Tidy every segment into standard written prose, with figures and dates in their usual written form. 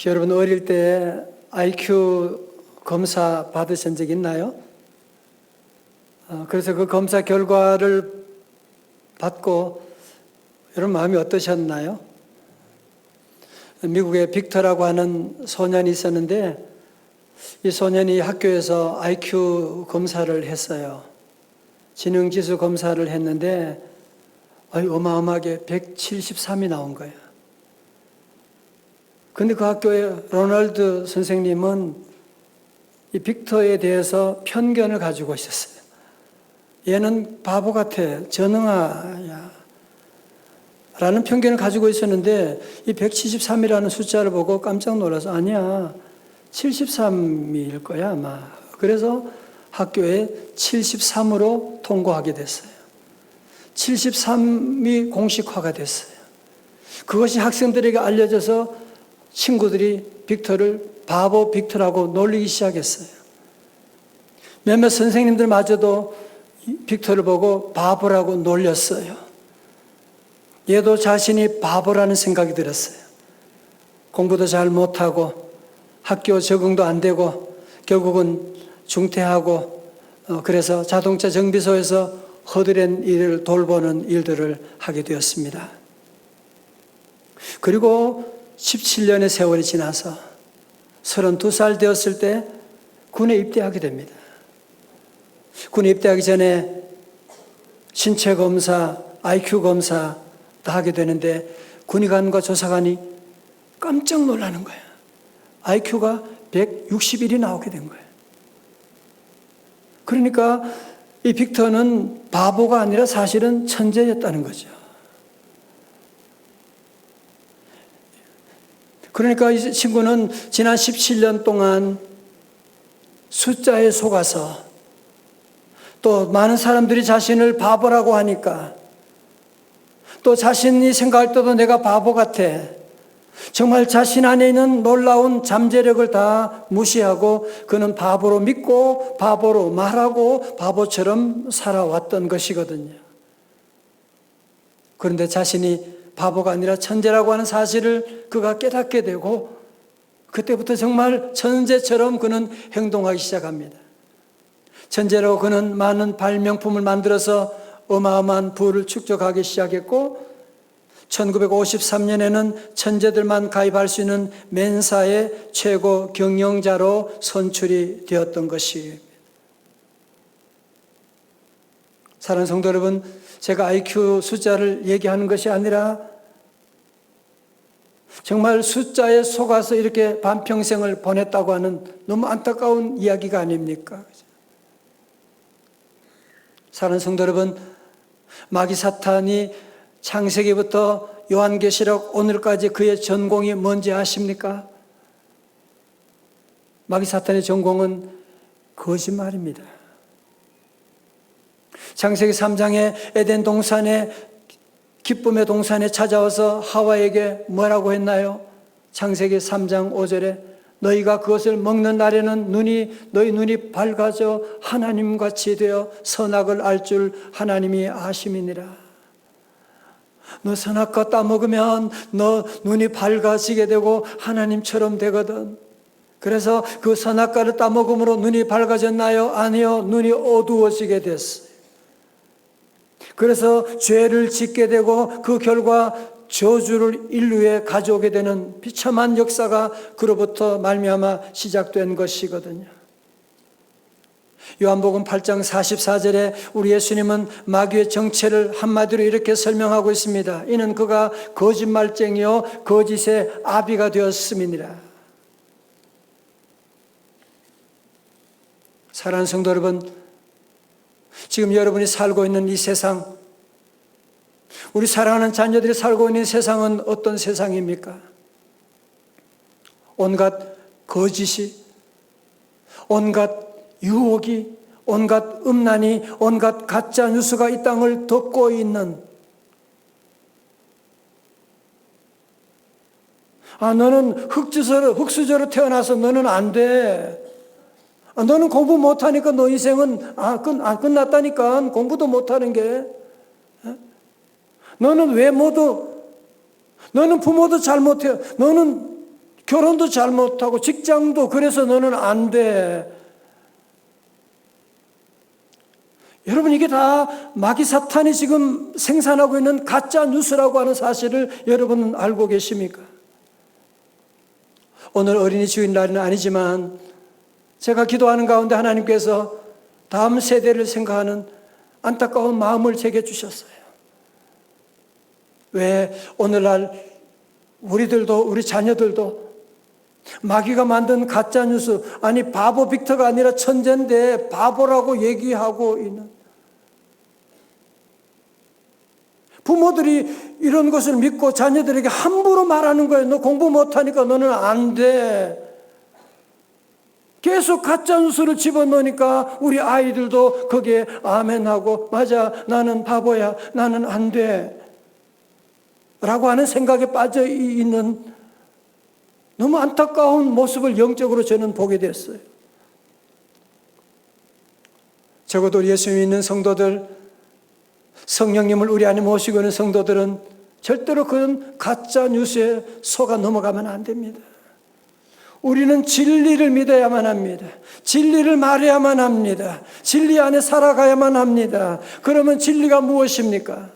여러분 어릴 때 IQ 검사 받으신 적 있나요? 그래서 그 검사 결과를 받고 여러분 마음이 어떠셨나요? 미국에 빅터라고 하는 소년이 있었는데 이 소년이 학교에서 IQ 검사를 했어요. 지능지수 검사를 했는데 어마어마하게 173이 나온 거예요. 근데 그 학교에 로널드 선생님은 이 빅터에 대해서 편견을 가지고 있었어요. 얘는 바보 같아, 전능아야 라는 편견을 가지고 있었는데 이 173이라는 숫자를 보고 깜짝 놀라서 아니야, 73일 거야 아마. 그래서 학교에 73으로 통과하게 됐어요. 73이 공식화가 됐어요. 그것이 학생들에게 알려져서 친구들이 빅터를 바보 빅터라고 놀리기 시작했어요. 몇몇 선생님들마저도 빅터를 보고 바보라고 놀렸어요. 얘도 자신이 바보라는 생각이 들었어요. 공부도 잘 못하고 학교 적응도 안 되고 결국은 중퇴하고 그래서 자동차 정비소에서 허드렛 일을 돌보는 일들을 하게 되었습니다. 그리고 17년의 세월이 지나서 32살 되었을 때 군에 입대하게 됩니다. 군에 입대하기 전에 신체 검사, IQ 검사 다 하게 되는데 군의관과 조사관이 깜짝 놀라는 거예요. IQ가 161이 나오게 된 거예요. 그러니까 이 빅터는 바보가 아니라 사실은 천재였다는 거죠. 그러니까 이 친구는 지난 17년 동안 숫자에 속아서 또 많은 사람들이 자신을 바보라고 하니까 또 자신이 생각할 때도 내가 바보 같아. 정말 자신 안에 있는 놀라운 잠재력을 다 무시하고 그는 바보로 믿고 바보로 말하고 바보처럼 살아왔던 것이거든요. 그런데 자신이 바보가 아니라 천재라고 하는 사실을 그가 깨닫게 되고 그때부터 정말 천재처럼 그는 행동하기 시작합니다. 천재로 그는 많은 발명품을 만들어서 어마어마한 부를 축적하기 시작했고 1953년에는 천재들만 가입할 수 있는 멘사의 최고 경영자로 선출이 되었던 것입니다. 사랑하는 성도 여러분, 제가 IQ 숫자를 얘기하는 것이 아니라 정말 숫자에 속아서 이렇게 반평생을 보냈다고 하는 너무 안타까운 이야기가 아닙니까? 사랑하는 성도 여러분, 마귀 사탄이 창세기부터 요한계시록 오늘까지 그의 전공이 뭔지 아십니까? 마귀 사탄의 전공은 거짓말입니다. 창세기 3장에 에덴 동산에 기쁨의 동산에 찾아와서 하와에게 뭐라고 했나요? 창세기 3장 5절에 너희가 그것을 먹는 날에는 너희 눈이 밝아져 하나님같이 되어 선악을 알 줄 하나님이 아심이니라. 너 선악과 따먹으면 너 눈이 밝아지게 되고 하나님처럼 되거든. 그래서 그 선악과를 따먹음으로 눈이 밝아졌나요? 아니요. 눈이 어두워지게 됐어요. 그래서 죄를 짓게 되고 그 결과 저주를 인류에 가져오게 되는 비참한 역사가 그로부터 말미암아 시작된 것이거든요. 요한복음 8장 44절에 우리 예수님은 마귀의 정체를 한마디로 이렇게 설명하고 있습니다. 이는 그가 거짓말쟁이요 거짓의 아비가 되었음이니라. 사랑하는 성도 여러분, 지금 여러분이 살고 있는 이 세상, 우리 사랑하는 자녀들이 살고 있는 세상은 어떤 세상입니까? 온갖 거짓이, 온갖 유혹이, 온갖 음란이, 온갖 가짜 뉴스가 이 땅을 덮고 있는, 너는 흙수저로 태어나서 너는 안 돼. 너는 공부 못하니까 너 인생은 끝났다니까. 공부도 못하는 게. 너는 외모도, 너는 부모도 잘못해요. 너는 결혼도 잘못하고 직장도 그래서 너는 안 돼. 여러분, 이게 다 마귀 사탄이 지금 생산하고 있는 가짜 뉴스라고 하는 사실을 여러분은 알고 계십니까? 오늘 어린이 주일날은 아니지만 제가 기도하는 가운데 하나님께서 다음 세대를 생각하는 안타까운 마음을 제게 주셨어요. 왜 오늘날 우리들도, 우리 자녀들도 마귀가 만든 가짜뉴스, 아니 바보 빅터가 아니라 천재인데 바보라고 얘기하고 있는, 부모들이 이런 것을 믿고 자녀들에게 함부로 말하는 거예요. 너 공부 못하니까 너는 안 돼. 계속 가짜뉴스를 집어넣으니까 우리 아이들도 거기에 아멘하고, 맞아, 나는 바보야, 나는 안 돼 라고 하는 생각에 빠져 있는 너무 안타까운 모습을 영적으로 저는 보게 됐어요. 적어도 예수 믿는 성도들, 성령님을 우리 안에 모시고 있는 성도들은 절대로 그런 가짜 뉴스에 속아 넘어가면 안 됩니다. 우리는 진리를 믿어야만 합니다. 진리를 말해야만 합니다. 진리 안에 살아가야만 합니다. 그러면 진리가 무엇입니까?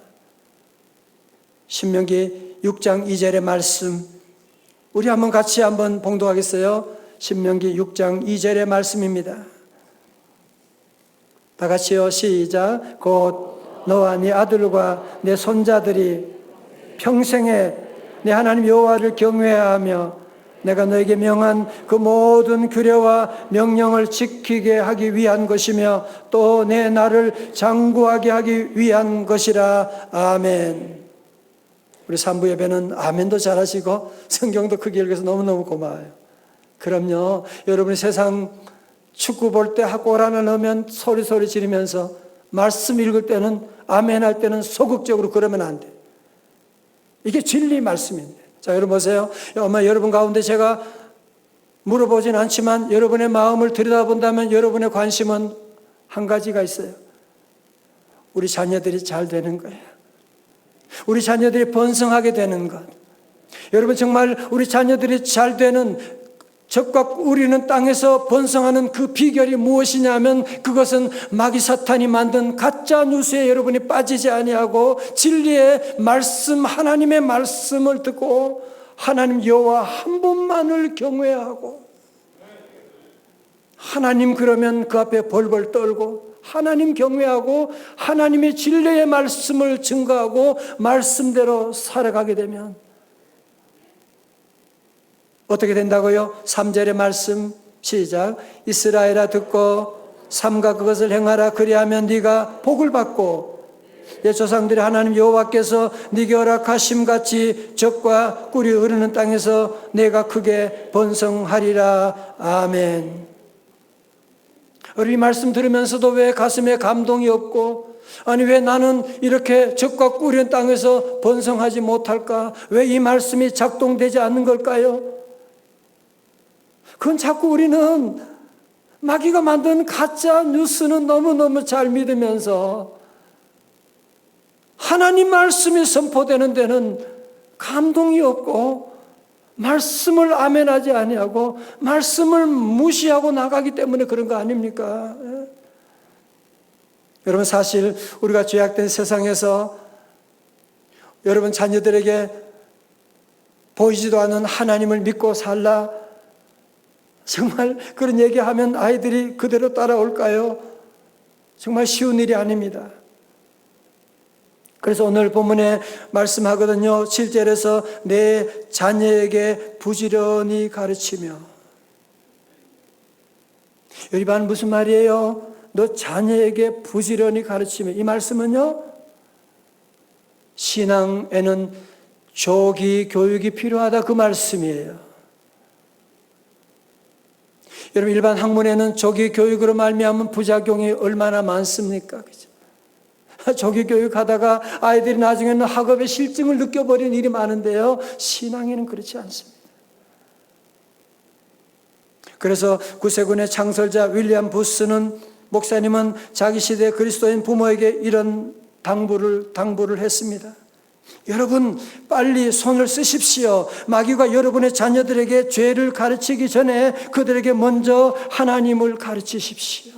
신명기 6장 2절의 말씀, 우리 한번 같이 한번 봉독하겠어요? 신명기 6장 2절의 말씀입니다. 다 같이요. 시작. 곧 너와 네 아들과 네 손자들이 평생에 네 하나님 여호와를 경외하며 내가 너에게 명한 그 모든 규례와 명령을 지키게 하기 위한 것이며 또 내 나를 장구하게 하기 위한 것이라. 아멘. 우리 산부 예배는 아멘도 잘하시고 성경도 크게 읽어서 너무너무 고마워요. 그럼요, 여러분이 세상 축구 볼 때 골 하나 넣으면 소리 지르면서 말씀 읽을 때는 아멘 할 때는 소극적으로 그러면 안 돼. 이게 진리 말씀인데. 자, 여러분 보세요. 아마 여러분 가운데 제가 물어보진 않지만 여러분의 마음을 들여다본다면 여러분의 관심은 한 가지가 있어요. 우리 자녀들이 잘 되는 거예요. 우리 자녀들이 번성하게 되는 것. 여러분, 정말 우리 자녀들이 잘 되는, 적과 꿀이는 땅에서 번성하는 그 비결이 무엇이냐면 그것은 마귀 사탄이 만든 가짜 뉴스에 여러분이 빠지지 아니하고 진리의 말씀, 하나님의 말씀을 듣고 하나님 여호와 한 분만을 경외하고, 하나님 그러면 그 앞에 벌벌 떨고 하나님 경외하고 하나님의 진리의 말씀을 증거하고 말씀대로 살아가게 되면 어떻게 된다고요? 3절의 말씀 시작. 이스라엘아 듣고 삼가 그것을 행하라. 그리하면 네가 복을 받고 내 조상들의 하나님 여호와께서 네게 허락하심같이 젖과 꿀이 흐르는 땅에서 내가 크게 번성하리라. 아멘. 우리 말씀 들으면서도 왜 가슴에 감동이 없고, 아니 왜 나는 이렇게 젖과 꿀이 흐르는 땅에서 번성하지 못할까? 왜 이 말씀이 작동되지 않는 걸까요? 그건 자꾸 우리는 마귀가 만든 가짜 뉴스는 너무너무 잘 믿으면서 하나님 말씀이 선포되는 데는 감동이 없고 말씀을 아멘하지 아니하고 말씀을 무시하고 나가기 때문에 그런 거 아닙니까? 여러분, 사실 우리가 죄악된 세상에서 여러분 자녀들에게 보이지도 않는 하나님을 믿고 살라, 정말 그런 얘기하면 아이들이 그대로 따라올까요? 정말 쉬운 일이 아닙니다. 그래서 오늘 본문에 말씀하거든요. 7절에서 내 자녀에게 부지런히 가르치며. 여기 반 무슨 말이에요? 너 자녀에게 부지런히 가르치며. 이 말씀은요, 신앙에는 조기 교육이 필요하다, 그 말씀이에요. 여러분, 일반 학문에는 조기 교육으로 말미암은 부작용이 얼마나 많습니까? 그죠? 조기 교육하다가 아이들이 나중에는 학업의 실증을 느껴버리는 일이 많은데요, 신앙에는 그렇지 않습니다. 그래서 구세군의 창설자 윌리엄 부스는, 목사님은 자기 시대 그리스도인 부모에게 이런 당부를 했습니다. 여러분 빨리 손을 쓰십시오. 마귀가 여러분의 자녀들에게 죄를 가르치기 전에 그들에게 먼저 하나님을 가르치십시오.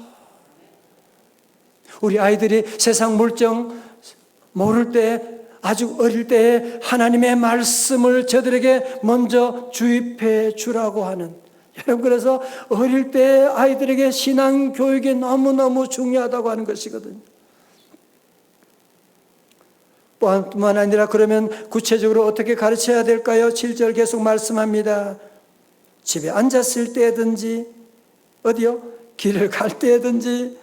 우리 아이들이 세상 물정 모를 때, 아주 어릴 때에 하나님의 말씀을 저들에게 먼저 주입해 주라고 하는, 여러분 그래서 어릴 때 아이들에게 신앙 교육이 너무너무 중요하다고 하는 것이거든요. 뿐만 아니라 그러면 구체적으로 어떻게 가르쳐야 될까요? 7절 계속 말씀합니다. 집에 앉았을 때든지, 어디요? 길을 갈 때든지,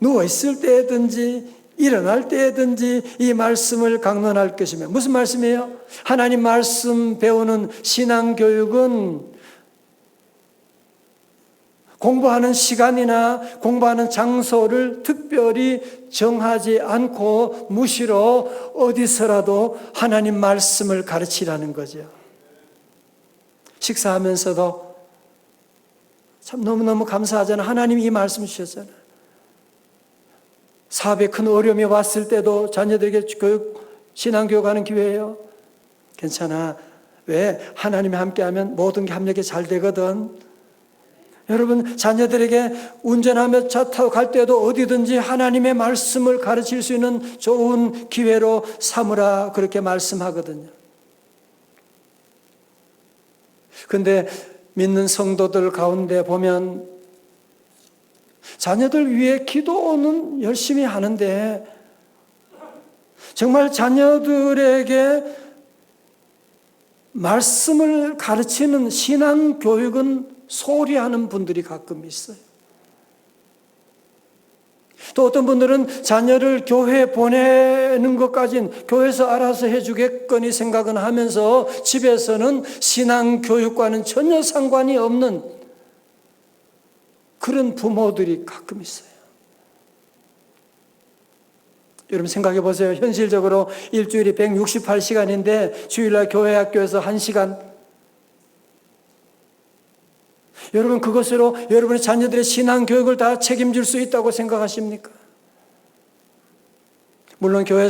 누워있을 때든지, 일어날 때든지 이 말씀을 강론할 것이며, 무슨 말씀이에요? 하나님 말씀 배우는 신앙교육은 공부하는 시간이나 공부하는 장소를 특별히 정하지 않고 무시로 어디서라도 하나님 말씀을 가르치라는 거죠. 식사하면서도 참 너무너무 감사하잖아요. 하나님이 이 말씀 주셨잖아요. 사업에 큰 어려움이 왔을 때도 자녀들에게 신앙교육하는 기회예요. 괜찮아. 왜? 하나님이 함께하면 모든 게 합력이 잘 되거든. 여러분 자녀들에게 운전하며 차 타고 갈 때도 어디든지 하나님의 말씀을 가르칠 수 있는 좋은 기회로 삼으라, 그렇게 말씀하거든요. 그런데 믿는 성도들 가운데 보면 자녀들 위해 기도는 열심히 하는데 정말 자녀들에게 말씀을 가르치는 신앙 교육은 소홀히 하는 분들이 가끔 있어요. 또 어떤 분들은 자녀를 교회에 보내는 것까지는 교회에서 알아서 해주겠거니 생각은 하면서 집에서는 신앙 교육과는 전혀 상관이 없는 그런 부모들이 가끔 있어요. 여러분 생각해 보세요. 현실적으로 일주일이 168시간인데 주일날 교회 학교에서 1시간, 여러분 그것으로 여러분의 자녀들의 신앙 교육을 다 책임질 수 있다고 생각하십니까? 물론 교회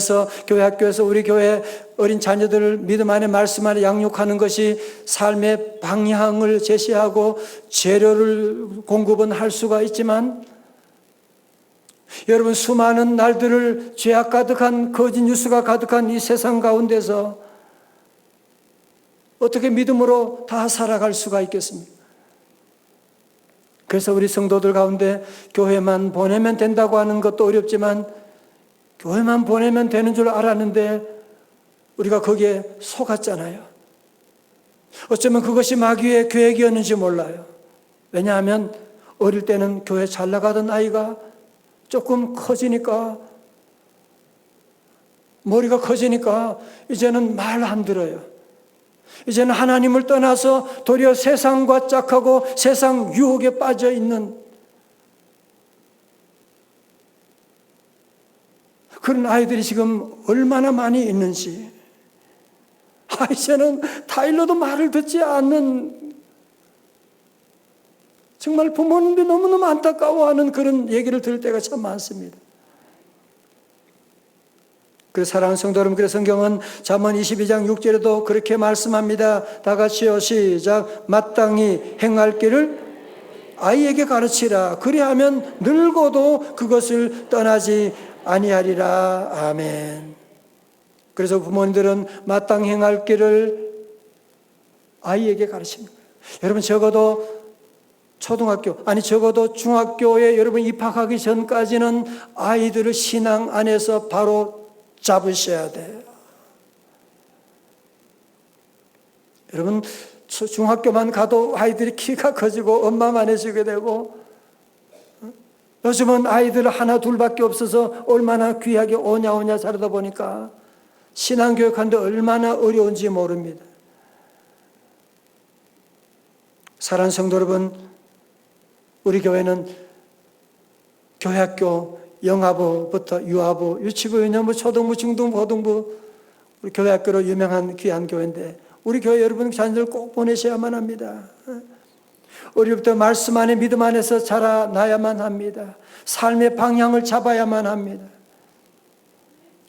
학교에서 우리 교회 어린 자녀들을 믿음 안에 말씀 안에 양육하는 것이 삶의 방향을 제시하고 재료를 공급은 할 수가 있지만, 여러분 수많은 날들을 죄악 가득한 거짓 뉴스가 가득한 이 세상 가운데서 어떻게 믿음으로 다 살아갈 수가 있겠습니까? 그래서 우리 성도들 가운데 교회만 보내면 된다고 하는 것도 어렵지만 교회만 보내면 되는 줄 알았는데 우리가 거기에 속았잖아요. 어쩌면 그것이 마귀의 계획이었는지 몰라요. 왜냐하면 어릴 때는 교회 잘 나가던 아이가 조금 커지니까, 머리가 커지니까 이제는 말 안 들어요. 이제는 하나님을 떠나서 도리어 세상과 짝하고 세상 유혹에 빠져 있는 그런 아이들이 지금 얼마나 많이 있는지. 이제는 타일러도 말을 듣지 않는, 정말 부모님들이 너무너무 안타까워하는 그런 얘기를 들을 때가 참 많습니다. 그래서 사랑하는 성도 여러분, 그래서 성경은 잠언 22장 6절에도 그렇게 말씀합니다. 다 같이요, 시작. 마땅히 행할 길을 아이에게 가르치라. 그리하면 늙어도 그것을 떠나지 아니하리라. 아멘. 그래서 부모님들은 마땅히 행할 길을 아이에게 가르칩니다. 여러분 적어도 적어도 중학교에 여러분 입학하기 전까지는 아이들을 신앙 안에서 바로 잡으셔야 돼요. 여러분 중학교만 가도 아이들이 키가 커지고 엄마만 해주게 되고, 요즘은 아이들 하나 둘밖에 없어서 얼마나 귀하게 오냐오냐 자라다 보니까 신앙교육하는데 얼마나 어려운지 모릅니다. 사랑하는 성도 여러분, 우리 교회는 교회학교 영아부부터 유아부, 유치부, 유년부, 초등부, 중등부, 고등부, 우리 교회학교로 유명한 귀한 교회인데 우리 교회 여러분 자녀들 꼭 보내셔야만 합니다. 어려부터 말씀 안에 믿음 안에서 자라나야만 합니다. 삶의 방향을 잡아야만 합니다.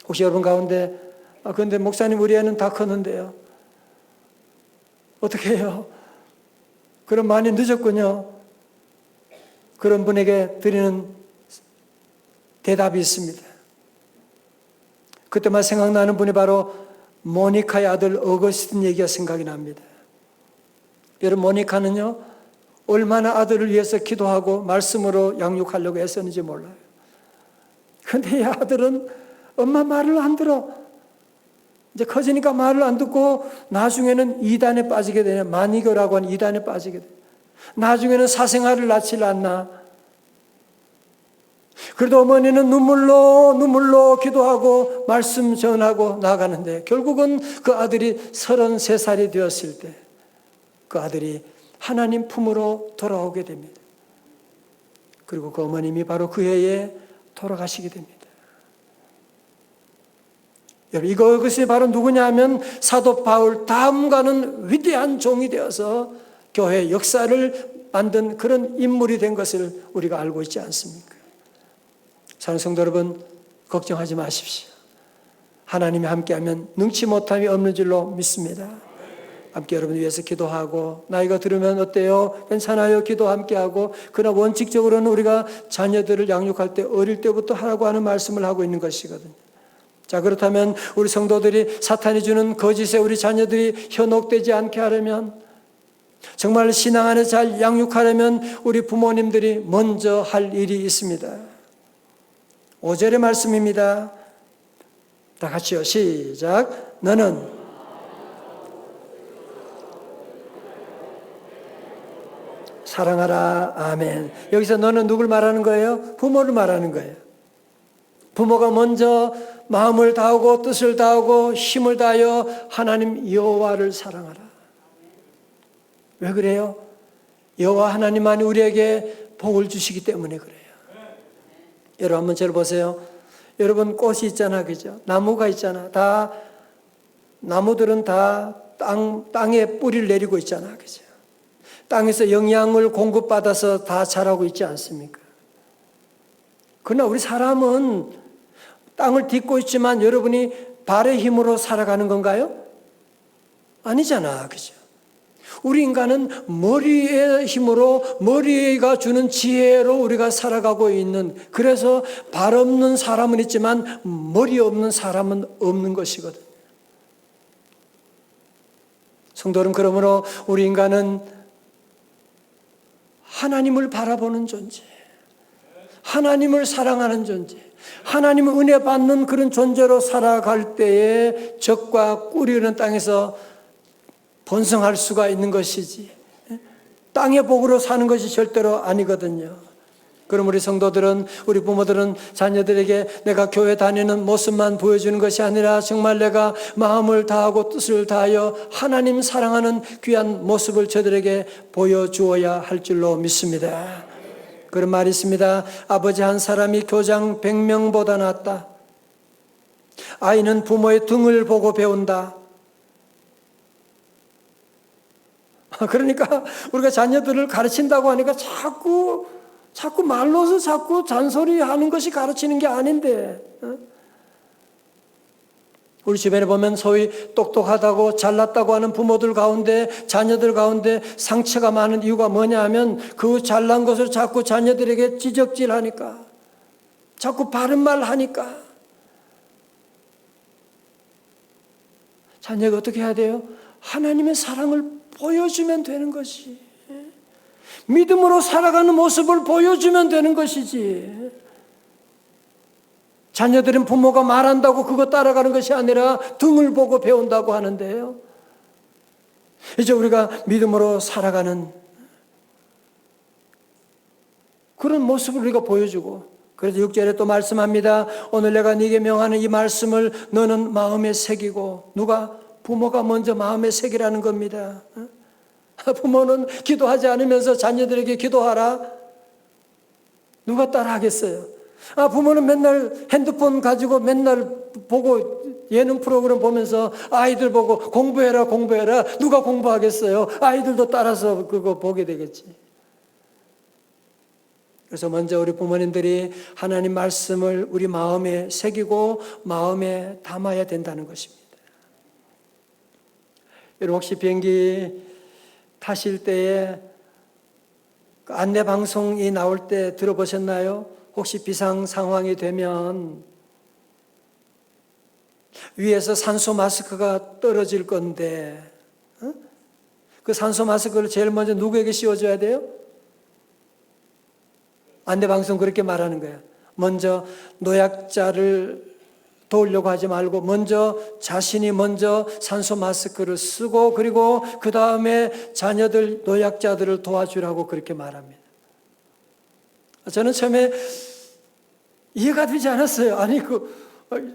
혹시 여러분 가운데 그런데 목사님 우리 애는 다 컸는데요. 어떻게 해요? 그럼 많이 늦었군요. 그런 분에게 드리는 대답이 있습니다. 그때만 생각나는 분이 바로 모니카의 아들 어거스틴 얘기가 생각이 납니다. 여러분, 모니카는요, 얼마나 아들을 위해서 기도하고 말씀으로 양육하려고 애썼는지 몰라요. 그런데 이 아들은 엄마 말을 안 들어. 이제 커지니까 말을 안 듣고 나중에는 이단에 빠지게 되냐, 마니교라고 하는 이단에 빠지게 돼요. 나중에는 사생활을 낳질 않나. 그래도 어머니는 눈물로 기도하고 말씀 전하고 나가는데 결국은 그 아들이 33살이 되었을 때 그 아들이 하나님 품으로 돌아오게 됩니다. 그리고 그 어머님이 바로 그 해에 돌아가시게 됩니다. 여러분, 이것이 바로 누구냐 하면 사도 바울 다음가는 위대한 종이 되어서 교회 역사를 만든 그런 인물이 된 것을 우리가 알고 있지 않습니까? 사랑하는 성도 여러분, 걱정하지 마십시오. 하나님이 함께하면 능치 못함이 없는 줄로 믿습니다. 함께 여러분 위해서 기도하고, 나이가 들으면 어때요? 괜찮아요? 기도 함께하고. 그러나 원칙적으로는 우리가 자녀들을 양육할 때 어릴 때부터 하라고 하는 말씀을 하고 있는 것이거든요. 자, 그렇다면 우리 성도들이 사탄이 주는 거짓에 우리 자녀들이 현혹되지 않게 하려면, 정말 신앙 안에 잘 양육하려면 우리 부모님들이 먼저 할 일이 있습니다. 5절의 말씀입니다. 다 같이요. 시작. 너는 사랑하라. 아멘. 여기서 너는 누굴 말하는 거예요? 부모를 말하는 거예요. 부모가 먼저 마음을 다하고 뜻을 다하고 힘을 다하여 하나님 여호와를 사랑하라. 왜 그래요? 여호와 하나님만이 우리에게 복을 주시기 때문에 그래요. 여러분 한번 저를 보세요. 여러분 꽃이 있잖아, 그죠? 나무가 있잖아. 다 나무들은 다 땅에 뿌리를 내리고 있잖아, 그죠? 땅에서 영양을 공급받아서 다 자라고 있지 않습니까? 그러나 우리 사람은 땅을 딛고 있지만 여러분이 발의 힘으로 살아가는 건가요? 아니잖아, 그죠? 우리 인간은 머리의 힘으로, 머리가 주는 지혜로 우리가 살아가고 있는, 그래서 발 없는 사람은 있지만 머리 없는 사람은 없는 것이거든요. 성도 여러분, 그러므로 우리 인간은 하나님을 바라보는 존재, 하나님을 사랑하는 존재, 하나님의 은혜 받는 그런 존재로 살아갈 때에 적과 꿀이 흐르는 땅에서 번성할 수가 있는 것이지, 땅의 복으로 사는 것이 절대로 아니거든요. 그럼 우리 성도들은, 우리 부모들은 자녀들에게 내가 교회 다니는 모습만 보여주는 것이 아니라 정말 내가 마음을 다하고 뜻을 다하여 하나님 사랑하는 귀한 모습을 저들에게 보여주어야 할 줄로 믿습니다. 그런 말이 있습니다. 아버지 한 사람이 교장 100명보다 낫다. 아이는 부모의 등을 보고 배운다. 그러니까 우리가 자녀들을 가르친다고 하니까 자꾸 말로서 자꾸 잔소리하는 것이 가르치는 게 아닌데, 우리 주변에 보면 소위 똑똑하다고 잘났다고 하는 부모들 가운데, 자녀들 가운데 상처가 많은 이유가 뭐냐 하면 그 잘난 것을 자꾸 자녀들에게 지적질하니까, 자꾸 바른 말 하니까. 자녀가 어떻게 해야 돼요? 하나님의 사랑을 보여주면 되는 것이, 믿음으로 살아가는 모습을 보여주면 되는 것이지. 자녀들은 부모가 말한다고 그거 따라가는 것이 아니라 등을 보고 배운다고 하는데요. 이제 우리가 믿음으로 살아가는 그런 모습을 우리가 보여주고, 그래서 6절에 또 말씀합니다. 오늘 내가 네게 명하는 이 말씀을 너는 마음에 새기고. 누가? 부모가 먼저 마음에 새기라는 겁니다. 부모는 기도하지 않으면서 자녀들에게 기도하라. 누가 따라 하겠어요? 부모는 맨날 핸드폰 가지고 맨날 보고 예능 프로그램 보면서 아이들 보고 공부해라. 누가 공부하겠어요? 아이들도 따라서 그거 보게 되겠지. 그래서 먼저 우리 부모님들이 하나님 말씀을 우리 마음에 새기고 마음에 담아야 된다는 것입니다. 여러분 혹시 비행기 타실 때에 안내 방송이 나올 때 들어보셨나요? 혹시 비상 상황이 되면 위에서 산소 마스크가 떨어질 건데 그 산소 마스크를 제일 먼저 누구에게 씌워줘야 돼요? 안내 방송 그렇게 말하는 거예요. 먼저 노약자를 도우려고 하지 말고 자신이 먼저 산소 마스크를 쓰고 그리고 그 다음에 자녀들 노약자들을 도와주라고 그렇게 말합니다. 저는 처음에 이해가 되지 않았어요. 아니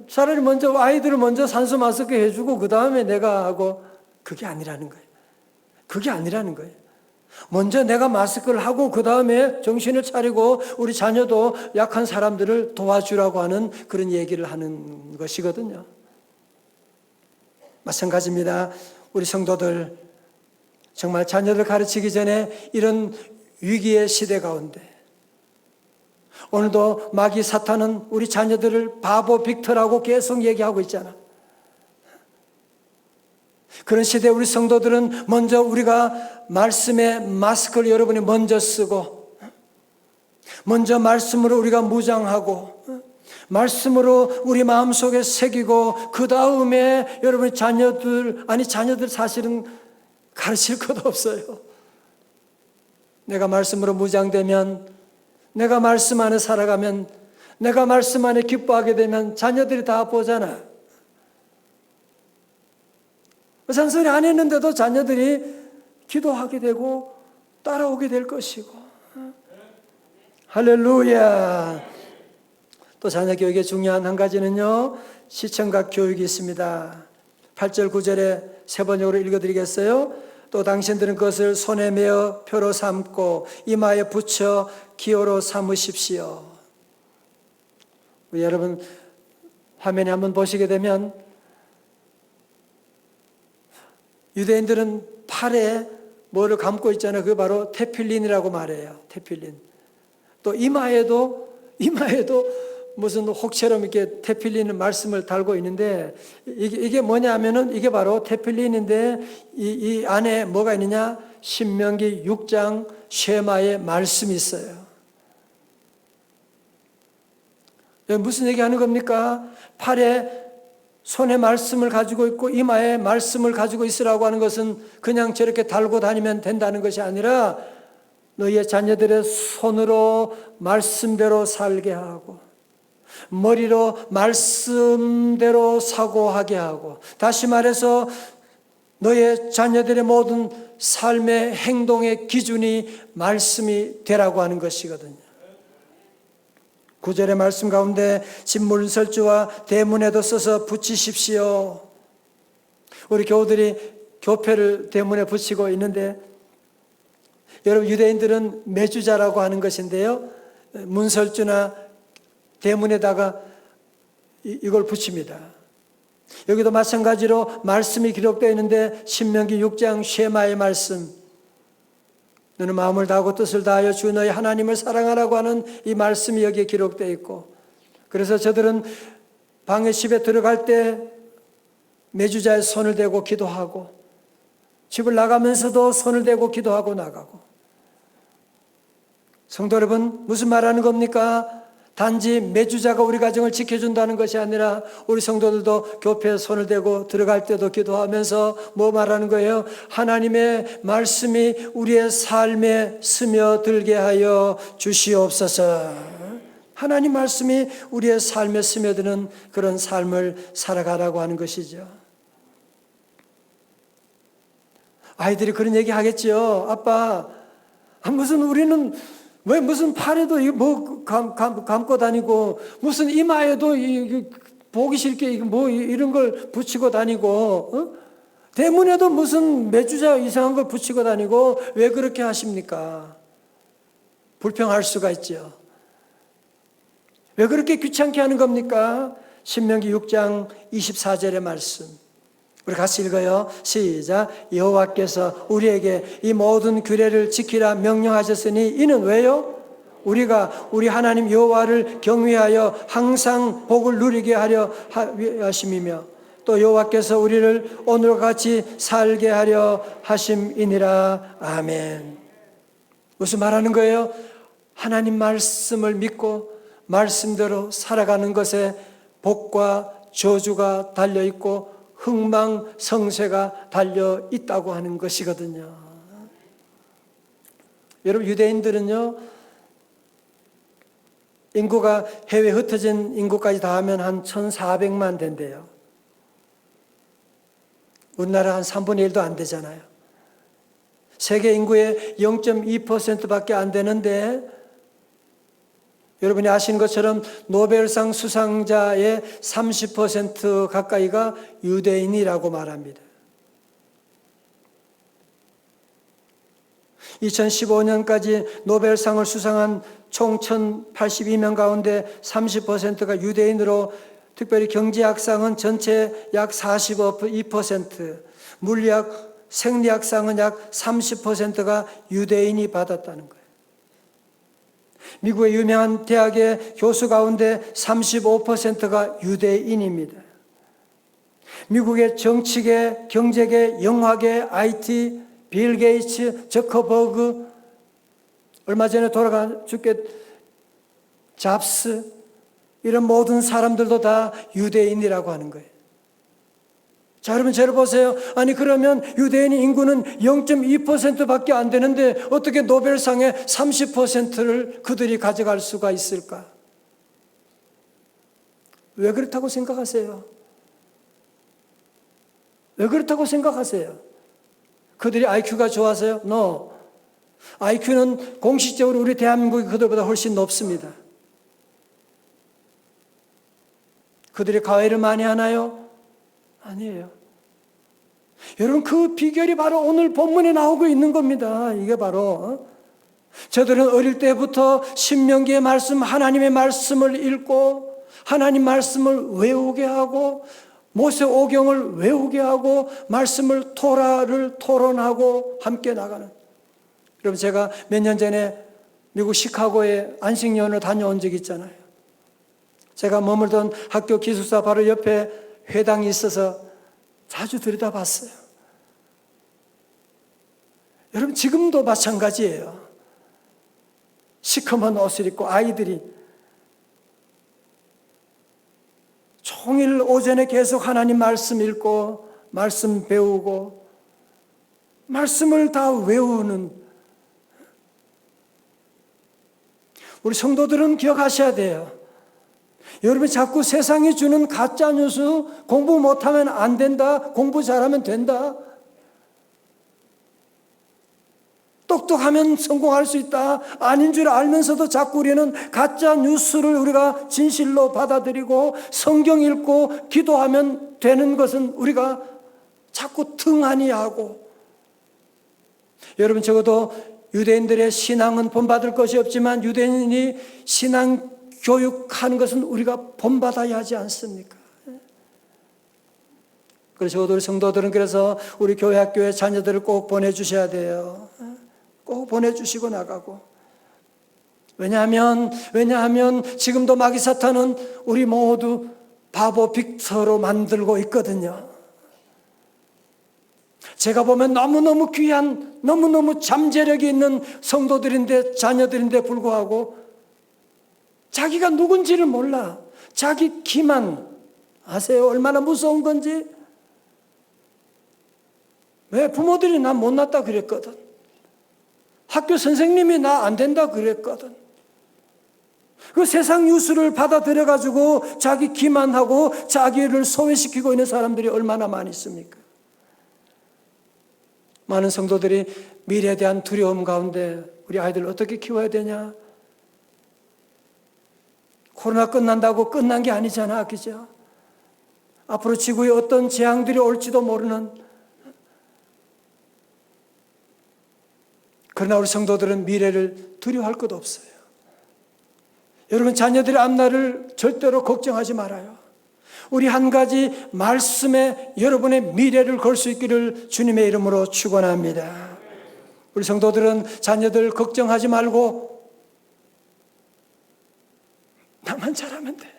차라리 먼저 아이들을 먼저 산소 마스크 해주고 그 다음에 내가 하고 그게 아니라는 거예요. 그게 아니라는 거예요. 먼저 내가 마스크를 하고 그 다음에 정신을 차리고 우리 자녀도 약한 사람들을 도와주라고 하는 그런 얘기를 하는 것이거든요. 마찬가지입니다. 우리 성도들 정말 자녀들 가르치기 전에 이런 위기의 시대 가운데 오늘도 마귀 사탄은 우리 자녀들을 바보 빅터라고 계속 얘기하고 있잖아. 그런 시대에 우리 성도들은 먼저 우리가 말씀의 마스크를 여러분이 먼저 쓰고 먼저 말씀으로 우리가 무장하고 말씀으로 우리 마음속에 새기고 그 다음에 여러분의 자녀들 사실은 가르칠 것도 없어요. 내가 말씀으로 무장되면 내가 말씀 안에 살아가면 내가 말씀 안에 기뻐하게 되면 자녀들이 다 보잖아. 잔소리 안 했는데도 자녀들이 기도하게 되고 따라오게 될 것이고. 할렐루야. 또 자녀 교육에 중요한 한 가지는요, 시청각 교육이 있습니다. 8절 9절에 세 번역으로 읽어드리겠어요. 또 당신들은 그것을 손에 메어 표로 삼고 이마에 붙여 기호로 삼으십시오. 여러분 화면에 한번 보시게 되면 유대인들은 팔에 뭐를 감고 있잖아요. 그게 바로 테필린이라고 말해요. 테필린. 또 이마에도 무슨 혹처럼 이렇게 테필린 말씀을 달고 있는데 이게 뭐냐면은 이게 바로 테필린인데 이 안에 뭐가 있느냐? 신명기 6장 쉐마의 말씀이 있어요. 무슨 얘기하는 겁니까? 손에 말씀을 가지고 있고 이마에 말씀을 가지고 있으라고 하는 것은 그냥 저렇게 달고 다니면 된다는 것이 아니라 너희의 자녀들의 손으로 말씀대로 살게 하고 머리로 말씀대로 사고하게 하고 다시 말해서 너의 자녀들의 모든 삶의 행동의 기준이 말씀이 되라고 하는 것이거든요. 9절의 말씀 가운데 진문설주와 대문에도 써서 붙이십시오. 우리 교우들이 교패를 대문에 붙이고 있는데 여러분 유대인들은 매주자라고 하는 것인데요. 문설주나 대문에다가 이걸 붙입니다. 여기도 마찬가지로 말씀이 기록되어 있는데 신명기 6장 쉐마의 말씀 너는 마음을 다하고 뜻을 다하여 주 너희 하나님을 사랑하라고 하는 이 말씀이 여기에 기록되어 있고 그래서 저들은 방에 집에 들어갈 때 매주자의 손을 대고 기도하고 집을 나가면서도 손을 대고 기도하고 나가고 성도 여러분 무슨 말하는 겁니까? 단지 매주자가 우리 가정을 지켜준다는 것이 아니라 우리 성도들도 교회에 손을 대고 들어갈 때도 기도하면서 뭐 말하는 거예요? 하나님의 말씀이 우리의 삶에 스며들게 하여 주시옵소서. 하나님 말씀이 우리의 삶에 스며드는 그런 삶을 살아가라고 하는 것이죠. 아이들이 그런 얘기 하겠죠. 아빠, 무슨 우리는 왜 무슨 팔에도 뭐 감고 다니고 무슨 이마에도 보기 싫게 뭐 이런 걸 붙이고 다니고 대문에도 무슨 매주자 이상한 걸 붙이고 다니고 왜 그렇게 하십니까? 불평할 수가 있죠. 왜 그렇게 귀찮게 하는 겁니까? 신명기 6장 24절의 말씀 우리 같이 읽어요. 시작. 여호와께서 우리에게 이 모든 규례를 지키라 명령하셨으니 이는 왜요? 우리가 우리 하나님 여호와를 경외하여 항상 복을 누리게 하려 하심이며 또 여호와께서 우리를 오늘과 같이 살게 하려 하심이니라. 아멘. 무슨 말하는 거예요? 하나님 말씀을 믿고 말씀대로 살아가는 것에 복과 저주가 달려있고 흥망성쇠가 달려있다고 하는 것이거든요. 여러분, 유대인들은요, 인구가 해외 흩어진 인구까지 다 하면 한 1,400만 된대요. 우리나라 한 3분의 1도 안 되잖아요. 세계 인구의 0.2%밖에 안 되는데 여러분이 아시는 것처럼 노벨상 수상자의 30% 가까이가 유대인이라고 말합니다. 2015년까지 노벨상을 수상한 총 1,082명 가운데 30%가 유대인으로 특별히 경제학상은 전체 약 42%, 물리학, 생리학상은 약 30%가 유대인이 받았다는 거예요. 미국의 유명한 대학의 교수 가운데 35%가 유대인입니다. 미국의 정치계, 경제계, 영화계, IT, 빌 게이츠, 저커버그, 얼마 전에 돌아가 죽게 잡스, 이런 모든 사람들도 다 유대인이라고 하는 거예요. 자, 여러분 저를 보세요. 아니 그러면 유대인 인구는 0.2%밖에 안 되는데 어떻게 노벨상의 30%를 그들이 가져갈 수가 있을까? 왜 그렇다고 생각하세요? 왜 그렇다고 생각하세요? 그들이 IQ가 좋아서요? No. IQ는 공식적으로 우리 대한민국이 그들보다 훨씬 높습니다. 그들이 과외를 많이 하나요? 아니에요. 여러분, 그 비결이 바로 오늘 본문에 나오고 있는 겁니다. 이게 바로 저들은 어릴 때부터 신명기의 말씀, 하나님의 말씀을 읽고 하나님 말씀을 외우게 하고 모세오경을 외우게 하고 말씀을 토라를 토론하고 함께 나가는. 여러분, 제가 몇 년 전에 미국 시카고에 안식년을 다녀온 적이 있잖아요. 제가 머물던 학교 기숙사 바로 옆에 회당이 있어서 자주 들여다봤어요. 여러분, 지금도 마찬가지예요. 시커먼 옷을 입고 아이들이 종일 오전에 계속 하나님 말씀 읽고 말씀 배우고 말씀을 다 외우는, 우리 성도들은 기억하셔야 돼요. 여러분, 자꾸 세상이 주는 가짜 뉴스, 공부 못하면 안 된다, 공부 잘하면 된다, 똑똑하면 성공할 수 있다, 아닌 줄 알면서도 자꾸 우리는 가짜 뉴스를 우리가 진실로 받아들이고 성경 읽고 기도하면 되는 것은 우리가 자꾸 등한히 하고. 여러분, 적어도 유대인들의 신앙은 본받을 것이 없지만 유대인이 신앙 교육하는 것은 우리가 본받아야 하지 않습니까? 그래서 우리 성도들은 그래서 우리 교회 학교에 자녀들을 꼭 보내주셔야 돼요. 꼭 보내주시고 나가고. 왜냐하면 지금도 마귀 사탄은 우리 모두 바보 빅터로 만들고 있거든요. 제가 보면 너무너무 귀한, 너무너무 잠재력이 있는 성도들인데, 자녀들인데 불구하고 자기가 누군지를 몰라. 자기 기만. 아세요? 얼마나 무서운 건지? 왜? 부모들이 나 못났다 그랬거든. 학교 선생님이 나 안 된다 그랬거든. 그 세상 뉴스를 받아들여가지고 자기 기만하고 자기를 소외시키고 있는 사람들이 얼마나 많이 있습니까? 많은 성도들이 미래에 대한 두려움 가운데 우리 아이들을 어떻게 키워야 되냐? 코로나 끝난다고 끝난 게 아니잖아, 그죠? 앞으로 지구에 어떤 재앙들이 올지도 모르는. 그러나 우리 성도들은 미래를 두려워할 것 없어요. 여러분, 자녀들의 앞날을 절대로 걱정하지 말아요. 우리 한 가지 말씀에 여러분의 미래를 걸 수 있기를 주님의 이름으로 축원합니다. 우리 성도들은 자녀들 걱정하지 말고 나만 잘하면 돼.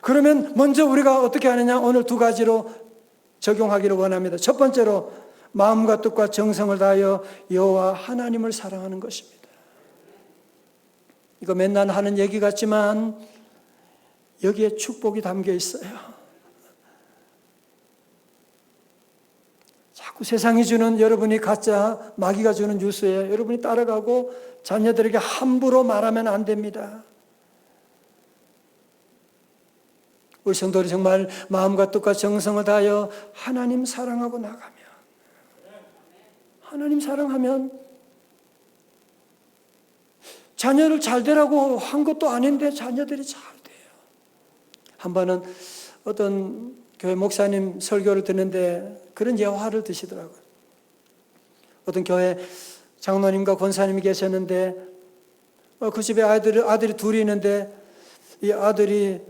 그러면 먼저 우리가 어떻게 하느냐? 오늘 두 가지로 적용하기를 원합니다. 첫 번째로 마음과 뜻과 정성을 다하여 여호와 하나님을 사랑하는 것입니다. 이거 맨날 하는 얘기 같지만 여기에 축복이 담겨 있어요. 자꾸 세상이 주는, 여러분이 가짜 마귀가 주는 뉴스에 여러분이 따라가고 자녀들에게 함부로 말하면 안 됩니다. 우리 성도들이 정말 마음과 뜻과 정성을 다하여 하나님 사랑하고 나가면, 하나님 사랑하면 자녀를 잘 되라고 한 것도 아닌데 자녀들이 잘 돼요. 한 번은 어떤 교회 목사님 설교를 듣는데 그런 예화를 드시더라고요. 어떤 교회 장로님과 권사님이 계셨는데 그 집에 아들이 둘이 있는데 이 아들이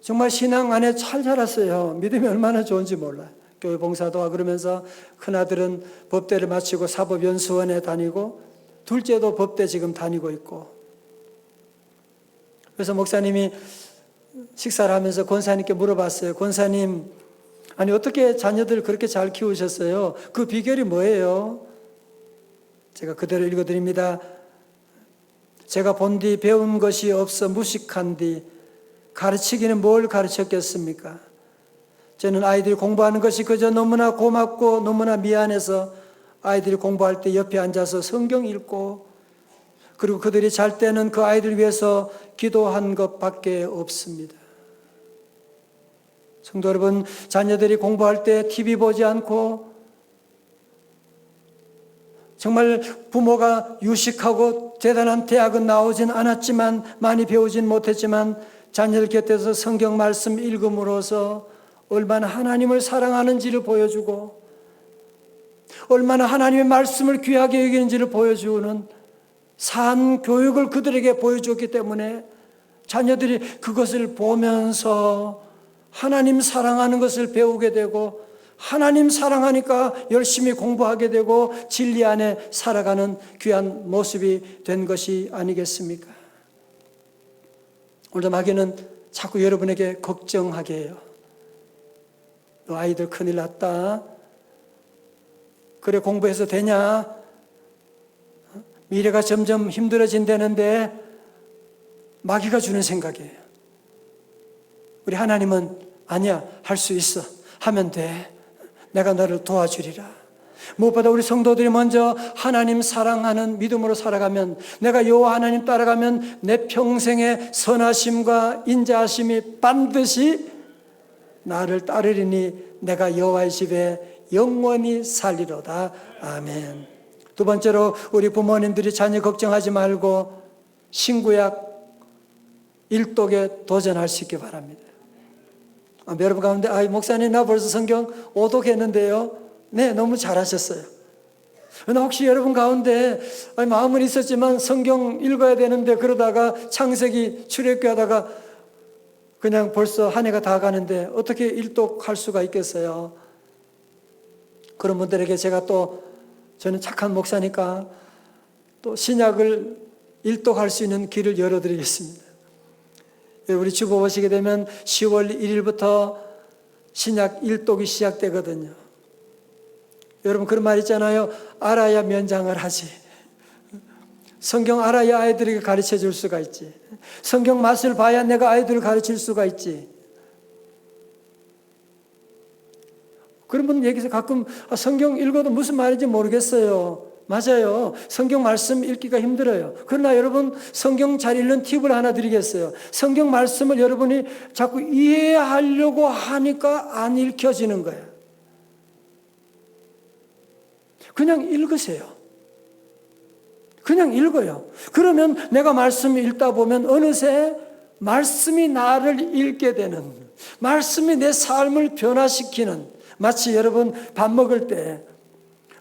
정말 신앙 안에 잘 자랐어요. 믿음이 얼마나 좋은지 몰라요. 교회 봉사도 하고 그러면서 큰아들은 법대를 마치고 사법연수원에 다니고 둘째도 법대 지금 다니고 있고, 그래서 목사님이 식사를 하면서 권사님께 물어봤어요. 권사님, 아니 어떻게 자녀들 그렇게 잘 키우셨어요? 그 비결이 뭐예요? 제가 그대로 읽어드립니다. 제가 본 뒤 배운 것이 없어 무식한 뒤 가르치기는 뭘 가르쳤겠습니까? 저는 아이들이 공부하는 것이 그저 너무나 고맙고 너무나 미안해서 아이들이 공부할 때 옆에 앉아서 성경 읽고, 그리고 그들이 잘 때는 그 아이들 위해서 기도한 것밖에 없습니다. 성도 여러분, 자녀들이 공부할 때 TV 보지 않고 정말 부모가 유식하고 대단한 대학은 나오진 않았지만, 많이 배우진 못했지만 자녀들 곁에서 성경 말씀 읽음으로써 얼마나 하나님을 사랑하는지를 보여주고 얼마나 하나님의 말씀을 귀하게 여기는지를 보여주는 산 교육을 그들에게 보여줬기 때문에 자녀들이 그것을 보면서 하나님 사랑하는 것을 배우게 되고, 하나님 사랑하니까 열심히 공부하게 되고 진리 안에 살아가는 귀한 모습이 된 것이 아니겠습니까? 오늘도 마귀는 자꾸 여러분에게 걱정하게 해요. 너 아이들 큰일 났다. 그래 공부해서 되냐? 미래가 점점 힘들어진다는데 마귀가 주는 생각이에요. 우리 하나님은 아니야, 할 수 있어. 하면 돼. 내가 너를 도와주리라. 무엇보다 우리 성도들이 먼저 하나님 사랑하는 믿음으로 살아가면, 내가 여호와 하나님 따라가면 내 평생의 선하심과 인자하심이 반드시 나를 따르리니 내가 여호와의 집에 영원히 살리로다. 아멘. 두 번째로 우리 부모님들이 자녀 걱정하지 말고 신구약 일독에 도전할 수 있기 바랍니다. 여러분 가운데 목사님 나 벌써 성경 5독 했는데요. 네, 너무 잘하셨어요. 그러나 혹시 여러분 가운데 마음은 있었지만 성경 읽어야 되는데 그러다가 창세기 출애굽기 하다가 그냥 벌써 한 해가 다 가는데 어떻게 일독할 수가 있겠어요? 그런 분들에게 제가 또, 저는 착한 목사니까 또 신약을 일독할 수 있는 길을 열어드리겠습니다. 우리 주보 보시게 되면 10월 1일부터 신약 일독이 시작되거든요. 여러분 그런 말 있잖아요. 알아야 면장을 하지. 성경 알아야 아이들에게 가르쳐 줄 수가 있지. 성경 맛을 봐야 내가 아이들을 가르칠 수가 있지. 그런 분 얘기해서 가끔 성경 읽어도 무슨 말인지 모르겠어요. 맞아요. 성경 말씀 읽기가 힘들어요. 그러나 여러분 성경 잘 읽는 팁을 하나 드리겠어요. 성경 말씀을 여러분이 자꾸 이해하려고 하니까 안 읽혀지는 거예요. 그냥 읽으세요. 그냥 읽어요. 그러면 내가 말씀 읽다 보면 어느새 말씀이 나를 읽게 되는, 말씀이 내 삶을 변화시키는, 마치 여러분 밥 먹을 때,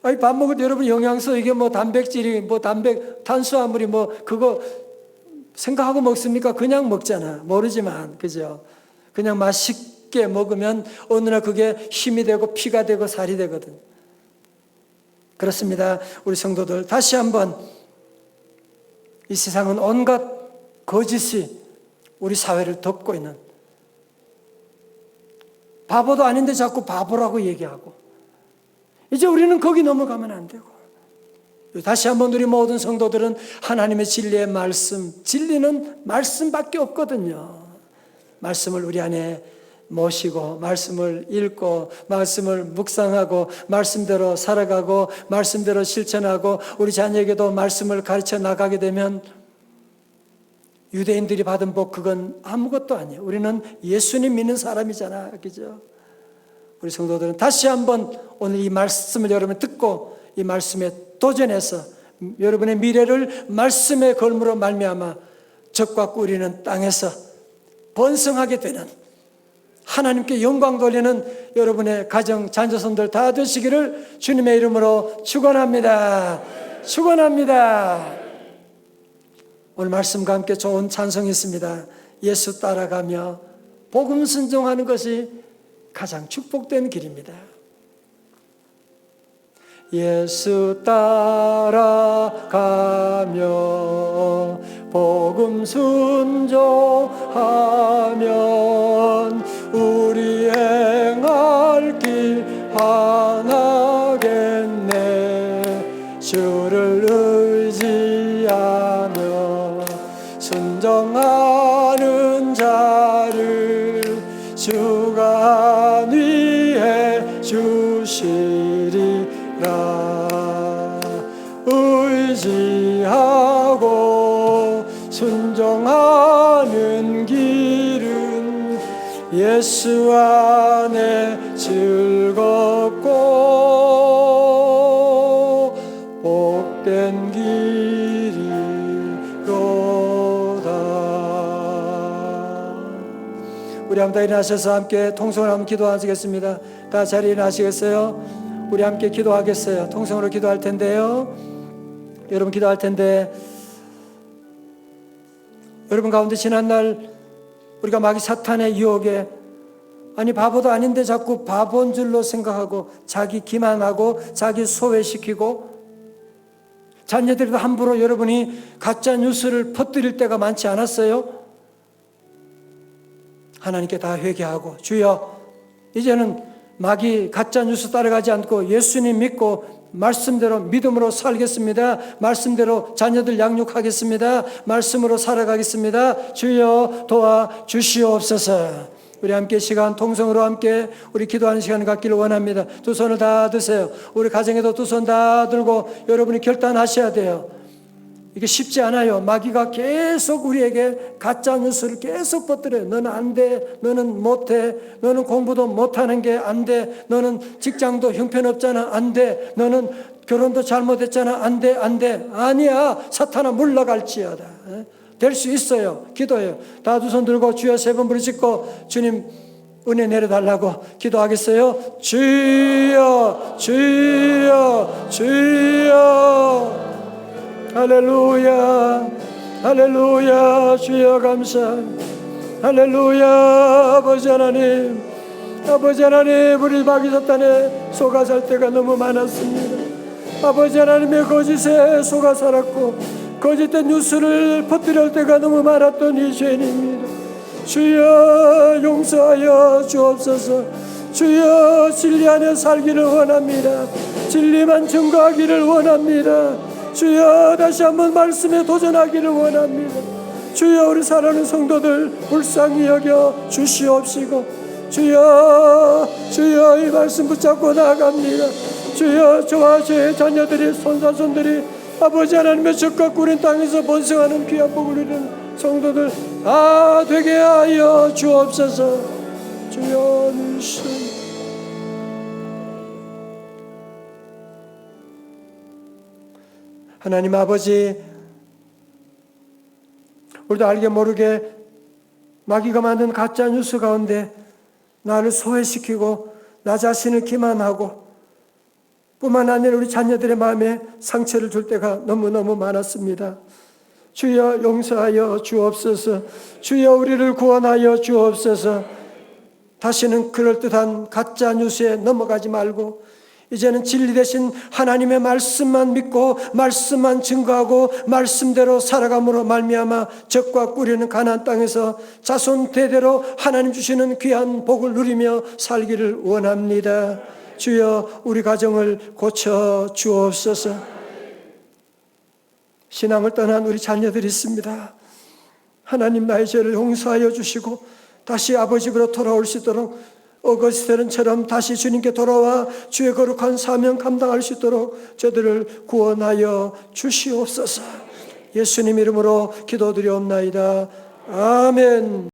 밥 먹을 때 여러분 영양소 이게 뭐 단백질이 뭐 탄수화물이 뭐 그거 생각하고 먹습니까? 그냥 먹잖아. 모르지만, 그죠? 그냥 맛있게 먹으면 어느 날 그게 힘이 되고 피가 되고 살이 되거든. 그렇습니다. 우리 성도들 다시 한번 이 세상은 온갖 거짓이 우리 사회를 덮고 있는, 바보도 아닌데 자꾸 바보라고 얘기하고, 이제 우리는 거기 넘어가면 안 되고, 다시 한번 우리 모든 성도들은 하나님의 진리의 말씀, 진리는 말씀밖에 없거든요. 말씀을 우리 안에 모시고, 말씀을 읽고, 말씀을 묵상하고, 말씀대로 살아가고, 말씀대로 실천하고, 우리 자녀에게도 말씀을 가르쳐 나가게 되면 유대인들이 받은 복, 그건 아무것도 아니에요. 우리는 예수님 믿는 사람이잖아, 그죠? 우리 성도들은 다시 한번 오늘 이 말씀을 여러분 듣고 이 말씀에 도전해서 여러분의 미래를 말씀의 걸음으로 말미암아 적과 꿀이는 땅에서 번성하게 되는, 하나님께 영광 돌리는 여러분의 가정, 자녀손들 다 되시기를 주님의 이름으로 축원합니다. 축원합니다. 오늘 말씀과 함께 좋은 찬송이 있습니다. 예수 따라가며 복음 순종하는 것이 가장 축복된 길입니다. 예수 따라가며 복음 순종하면 우리 행할 길 하나겠네. 주를 의지하며 순종하는 자를 주가 안위해 주시리라. 의지하고 순종하는 길은 예수 안에 즐겁고 복된 길이로다. 우리 한번 다 일어나셔서 함께 통성으로 한번 기도하시겠습니다. 다 자리에 일어나시겠어요? 우리 함께 기도하겠어요. 통성으로 기도할 텐데요. 여러분 기도할 텐데, 여러분 가운데 지난날 우리가 마귀 사탄의 유혹에, 아니 바보도 아닌데 자꾸 바본 줄로 생각하고 자기 기만하고 자기 소외시키고, 자녀들도 함부로 여러분이 가짜 뉴스를 퍼뜨릴 때가 많지 않았어요? 하나님께 다 회개하고, 주여 이제는 마귀 가짜 뉴스 따라가지 않고 예수님 믿고 말씀대로 믿음으로 살겠습니다. 말씀대로 자녀들 양육하겠습니다. 말씀으로 살아가겠습니다. 주여 도와주시옵소서. 우리 함께 시간 통성으로 함께 우리 기도하는 시간을 갖기를 원합니다. 두 손을 다 드세요. 우리 가정에도 두 손 다 들고 여러분이 결단하셔야 돼요. 이게 쉽지 않아요. 마귀가 계속 우리에게 가짜 뉴스를 계속 퍼뜨려요. 너는 안 돼, 너는 못해, 너는 공부도 못하는 게 안 돼, 너는 직장도 형편없잖아, 안 돼, 너는 결혼도 잘못했잖아, 안 돼, 안 돼. 아니야, 사탄아 물러갈지어다. 될 수 있어요. 기도해요. 다 두 손 들고 주여 세 번 부르짖고 주님 은혜 내려달라고 기도하겠어요? 주여, 주여, 주여. 할렐루야, 할렐루야. 주여 감사합니다. 할렐루야. 아버지 하나님, 아버지 하나님, 우리 마귀 사탄에 속아 살 때가 너무 많았습니다. 아버지 하나님의 거짓에 속아 살았고 거짓된 뉴스를 퍼뜨릴 때가 너무 많았던 이 죄인입니다. 주여 용서하여 주옵소서. 주여 진리 안에 살기를 원합니다. 진리만 증거하기를 원합니다. 주여 다시 한번 말씀에 도전하기를 원합니다. 주여 우리 사랑하는 성도들 불쌍히 여겨 주시옵시고, 주여 주여 이 말씀 붙잡고 나아갑니다. 주여 저와 저의 자녀들이 손자손들이 아버지 하나님의 적과 꿀인 땅에서 번성하는 귀한 복을 누리는 성도들 다 되게 하여 주옵소서. 주여 주시옵소서. 하나님 아버지, 우리도 알게 모르게 마귀가 만든 가짜 뉴스 가운데 나를 소외시키고 나 자신을 기만하고 뿐만 아니라 우리 자녀들의 마음에 상처를 줄 때가 너무너무 많았습니다. 주여 용서하여 주옵소서. 주여 우리를 구원하여 주옵소서. 다시는 그럴듯한 가짜 뉴스에 넘어가지 말고 이제는 진리 대신 하나님의 말씀만 믿고 말씀만 증거하고 말씀대로 살아감으로 말미암아 적과 꿀이는 가나안 땅에서 자손 대대로 하나님 주시는 귀한 복을 누리며 살기를 원합니다. 주여 우리 가정을 고쳐 주옵소서. 신앙을 떠난 우리 자녀들이 있습니다. 하나님 나의 죄를 용서하여 주시고 다시 아버지 집으로 돌아올 수 있도록 어거스틴처럼 다시 주님께 돌아와 주의 거룩한 사명 감당할 수 있도록 저들을 구원하여 주시옵소서. 예수님 이름으로 기도드리옵나이다. 아멘.